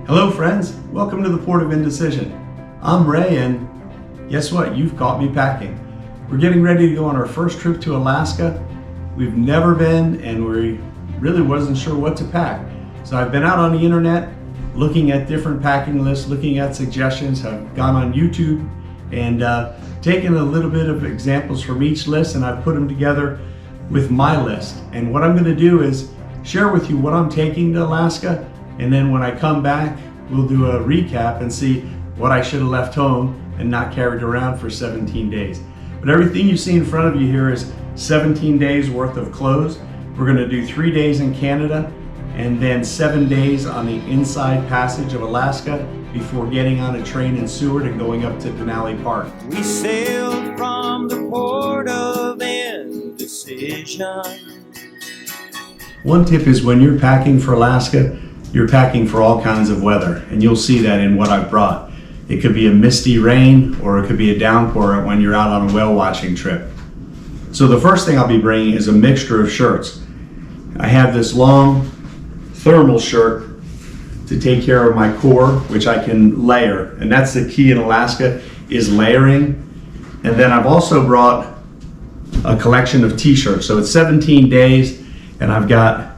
Hello friends, welcome to the Port of Indecision. I'm Ray and guess what? You've caught me packing. We're getting ready to go on our first trip to Alaska. We've never been and we really wasn't sure what to pack. So I've been out on the internet looking at different packing lists, looking at suggestions. I've gone on YouTube and taken a little bit of examples from each list and I've put them together with my list. And what I'm going to do is share with you what I'm taking to Alaska, and then when I come back, we'll do a recap and see what I should have left home and not carried around for 17 days. But everything you see in front of you here is 17 days worth of clothes. We're gonna do 3 days in Canada and then 7 days on the inside passage of Alaska before getting on a train in Seward and going up to Denali Park. We sailed from the port of Indecision. One tip is when you're packing for Alaska, you're packing for all kinds of weather, and you'll see that in what I've brought. It could be a misty rain, or it could be a downpour when you're out on a whale watching trip. So the first thing I'll be bringing is a mixture of shirts. I have this long thermal shirt to take care of my core, which I can layer, and that's the key in Alaska, is layering. And then I've also brought a collection of t-shirts. So it's 17 days, and I've got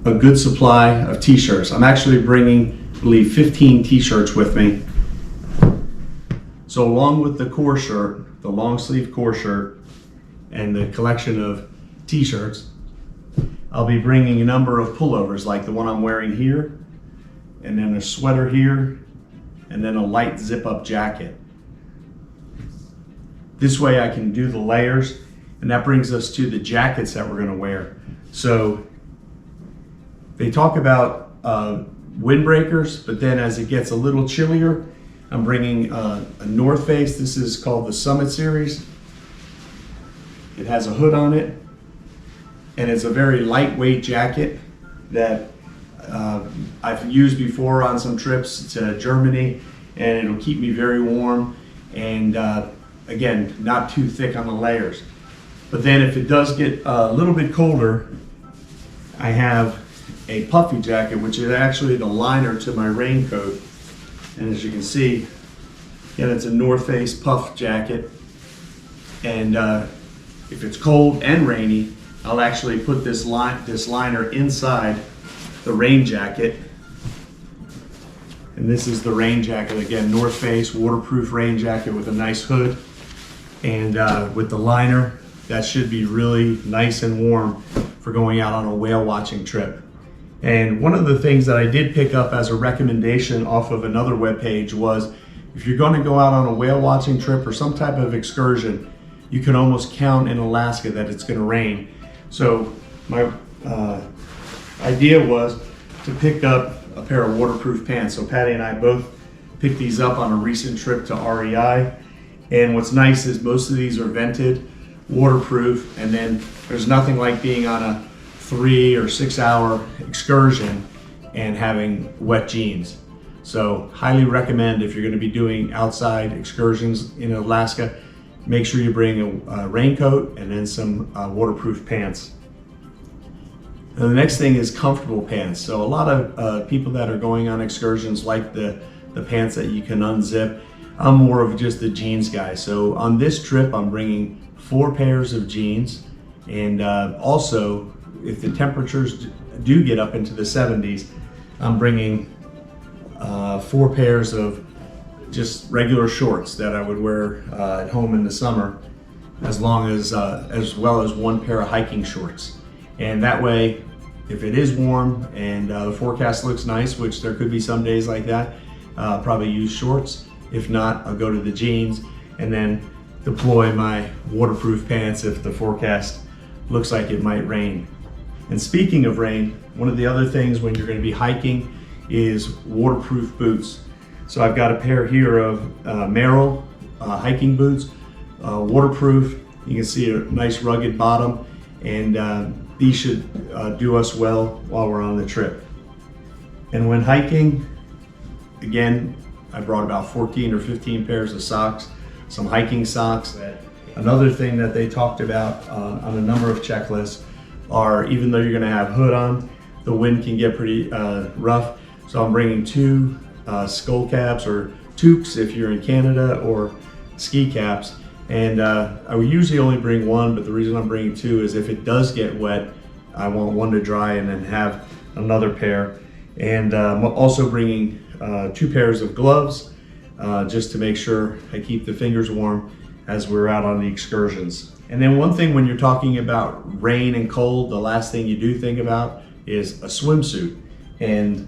a good supply of t-shirts. I'm actually bringing, I believe, 15 t-shirts with me. So along with the core shirt, the long sleeve core shirt, and the collection of t-shirts, I'll be bringing a number of pullovers like the one I'm wearing here, and then a sweater here, and then a light zip-up jacket. This way I can do the layers, and that brings us to the jackets that we're gonna wear. So they talk about windbreakers, but then as it gets a little chillier, I'm bringing a North Face. This is called the Summit Series. It has a hood on it, and it's a very lightweight jacket that I've used before on some trips to Germany, and it'll keep me very warm, and again, not too thick on the layers. But then if it does get a little bit colder, I have a puffy jacket, which is actually the liner to my raincoat. And as you can see, again, it's a North Face puff jacket. And if it's cold and rainy, I'll actually put this liner inside the rain jacket. And this is the rain jacket, again, North Face waterproof rain jacket with a nice hood. And with the liner, that should be really nice and warm for going out on a whale watching trip. And one of the things that I did pick up as a recommendation off of another webpage was if you're going to go out on a whale watching trip or some type of excursion, you can almost count in Alaska that it's going to rain. So my idea was to pick up a pair of waterproof pants. So Patty and I both picked these up on a recent trip to REI. And what's nice is most of these are vented, waterproof, and then there's nothing like being on a 3 or 6 hour excursion and having wet jeans. So highly recommend if you're going to be doing outside excursions in Alaska, make sure you bring a raincoat and then some waterproof pants. And the next thing is comfortable pants. So a lot of people that are going on excursions like the pants that you can unzip. I'm more of just a jeans guy. So on this trip, I'm bringing 4 pairs of jeans, and also if the temperatures do get up into the 70s, I'm bringing 4 pairs of just regular shorts that I would wear at home in the summer, as well as 1 pair of hiking shorts. And that way, if it is warm and the forecast looks nice, which there could be some days like that, probably use shorts. If not, I'll go to the jeans and then deploy my waterproof pants if the forecast looks like it might rain. And speaking of rain, one of the other things when you're going to be hiking is waterproof boots. So I've got a pair here of Merrell hiking boots, waterproof. You can see a nice rugged bottom, and these should do us well while we're on the trip. And when hiking, again, I brought about 14 or 15 pairs of socks, some hiking socks. Another thing that they talked about on a number of checklists are, even though you're gonna have hood on, the wind can get pretty rough. So I'm bringing 2 skull caps, or toques if you're in Canada, or ski caps. And I would usually only bring 1, but the reason I'm bringing 2 is if it does get wet, I want 1 to dry and then have another pair. And I'm also bringing 2 pairs of gloves, just to make sure I keep the fingers warm as we're out on the excursions. And then one thing when you're talking about rain and cold, the last thing you do think about is a swimsuit. And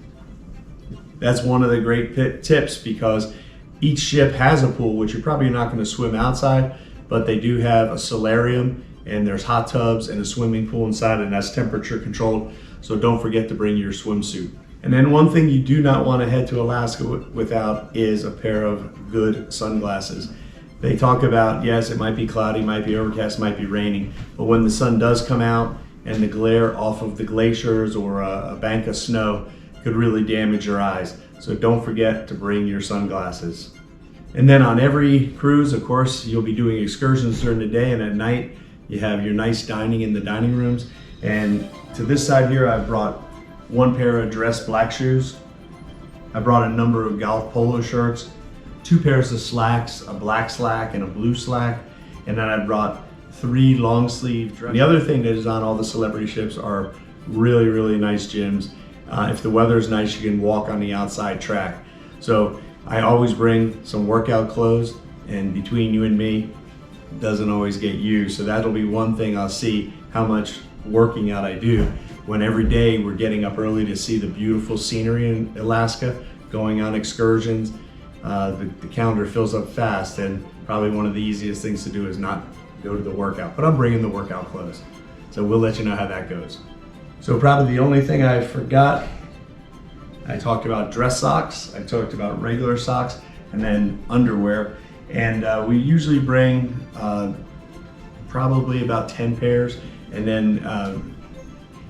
that's one of the great tips, because each ship has a pool, which you're probably not going to swim outside, but they do have a solarium, and there's hot tubs and a swimming pool inside, and that's temperature controlled. So don't forget to bring your swimsuit. And then one thing you do not want to head to Alaska without is a pair of good sunglasses. They talk about, yes, it might be cloudy, might be overcast, might be raining, but when the sun does come out and the glare off of the glaciers or a bank of snow could really damage your eyes. So don't forget to bring your sunglasses. And then on every cruise, of course, you'll be doing excursions during the day, and at night you have your nice dining in the dining rooms. And to this side here, I've brought 1 pair of dress black shoes. I brought a number of golf polo shirts, 2 pairs of slacks, a black slack and a blue slack, and then I brought 3 long sleeve dresses. The other thing that is on all the celebrity ships are really, really nice gyms. If the weather is nice, you can walk on the outside track. So I always bring some workout clothes, and between you and me, it doesn't always get used. So that'll be one thing I'll see how much working out I do, when every day we're getting up early to see the beautiful scenery in Alaska, going on excursions. The calendar fills up fast, and probably one of the easiest things to do is not go to the workout, but I'm bringing the workout clothes. So we'll let you know how that goes. So probably the only thing I forgot, I talked about dress socks, I talked about regular socks, and then underwear. And we usually bring probably about 10 pairs, and then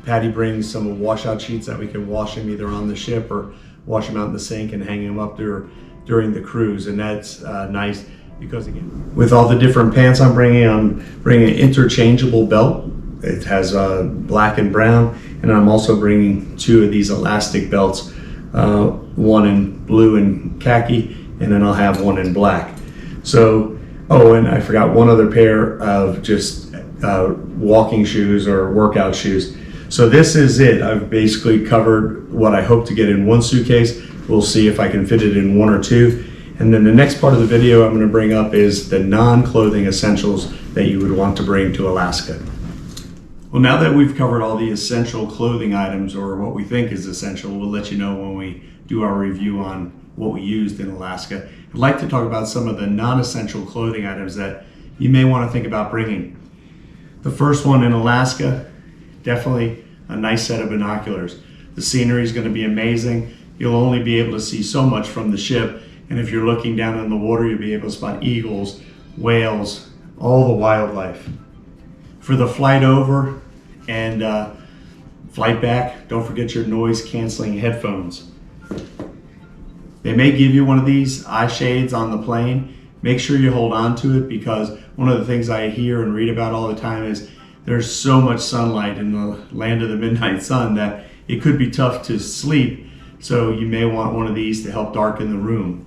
Patty brings some washout sheets that we can wash them either on the ship or wash them out in the sink and hang them up there during the cruise. And that's nice, because again, with all the different pants I'm bringing an interchangeable belt. It has black and brown, and I'm also bringing 2 of these elastic belts, 1 in blue and khaki, and then I'll have 1 in black. So, oh, and I forgot 1 other pair of just walking shoes or workout shoes. So this is it. I've basically covered what I hope to get in 1 suitcase. We'll see if I can fit it in 1 or 2. And then the next part of the video I'm going to bring up is the non-clothing essentials that you would want to bring to Alaska. Well, now that we've covered all the essential clothing items, or what we think is essential, we'll let you know when we do our review on what we used in Alaska. I'd like to talk about some of the non-essential clothing items that you may want to think about bringing. The first one in Alaska, definitely a nice set of binoculars. The scenery is going to be amazing. You'll only be able to see so much from the ship, and if you're looking down in the water, you'll be able to spot eagles, whales, all the wildlife. For the flight over and flight back, don't forget your noise canceling headphones. They may give you one of these eye shades on the plane. Make sure you hold on to it, because one of the things I hear and read about all the time is there's so much sunlight in the land of the midnight sun that it could be tough to sleep. So you may want one of these to help darken the room.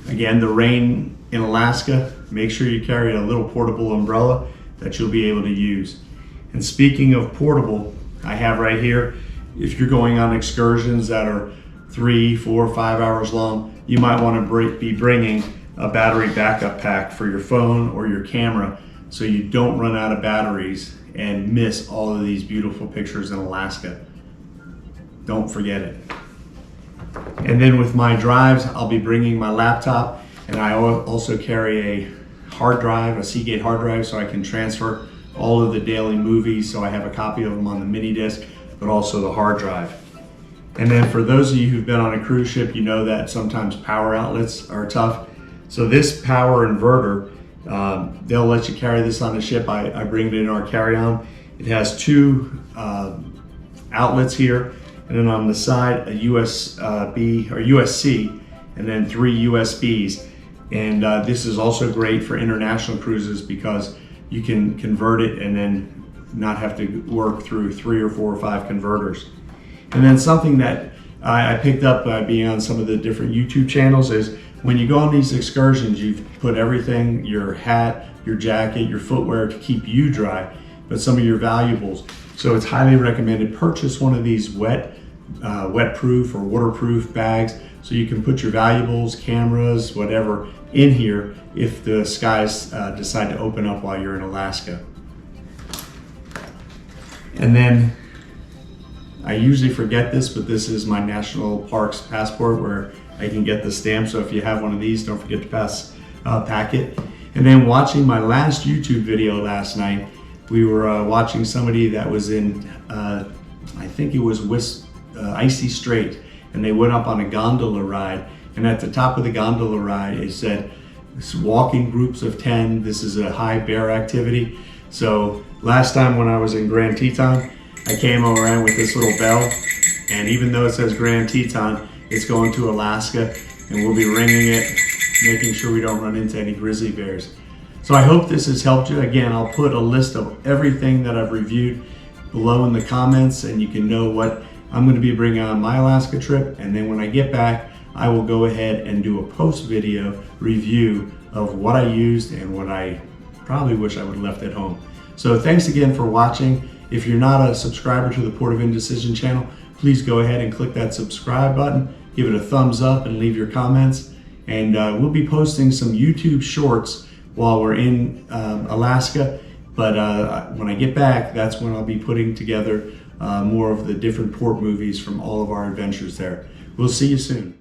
Again, the rain in Alaska, make sure you carry a little portable umbrella that you'll be able to use. And speaking of portable, I have right here, if you're going on excursions that are 3, 4, 5 hours long, you might want to be bringing a battery backup pack for your phone or your camera, so you don't run out of batteries and miss all of these beautiful pictures in Alaska. Don't forget it. And then with my drives, I'll be bringing my laptop, and I also carry a hard drive, a Seagate hard drive, so I can transfer all of the daily movies, so I have a copy of them on the mini disc, but also the hard drive. And then for those of you who've been on a cruise ship, you know that sometimes power outlets are tough. So this power inverter, they'll let you carry this on the ship. I bring it in our carry-on. It has 2 outlets here, and then on the side a USB or USB, and then 3 USBs. And this is also great for international cruises, because you can convert it and then not have to work through 3 or 4 or 5 converters. And then something that I picked up by being on some of the different YouTube channels is when you go on these excursions, you put everything, your hat, your jacket, your footwear to keep you dry, but some of your valuables. So it's highly recommended. Purchase one of these wet-proof or waterproof bags so you can put your valuables, cameras, whatever in here if the skies decide to open up while you're in Alaska. And then I usually forget this, but this is my national parks passport where I can get the stamp. So if you have one of these, don't forget to pack it. And then watching my last YouTube video last night, we were watching somebody that was in, I think it was Icy Strait, and they went up on a gondola ride. And at the top of the gondola ride, it said, walk in groups of 10. This is a high bear activity. So last time when I was in Grand Teton, I came around with this little bell, and even though it says Grand Teton, it's going to Alaska, and we'll be ringing it, making sure we don't run into any grizzly bears. So I hope this has helped you. Again, I'll put a list of everything that I've reviewed below in the comments, and you can know what I'm going to be bringing on my Alaska trip. And then when I get back, I will go ahead and do a post video review of what I used and what I probably wish I would have left at home. So thanks again for watching. If you're not a subscriber to the Port of Indecision channel, please go ahead and click that subscribe button, give it a thumbs up, and leave your comments. And we'll be posting some YouTube shorts while we're in Alaska. But when I get back, that's when I'll be putting together more of the different port movies from all of our adventures there. We'll see you soon.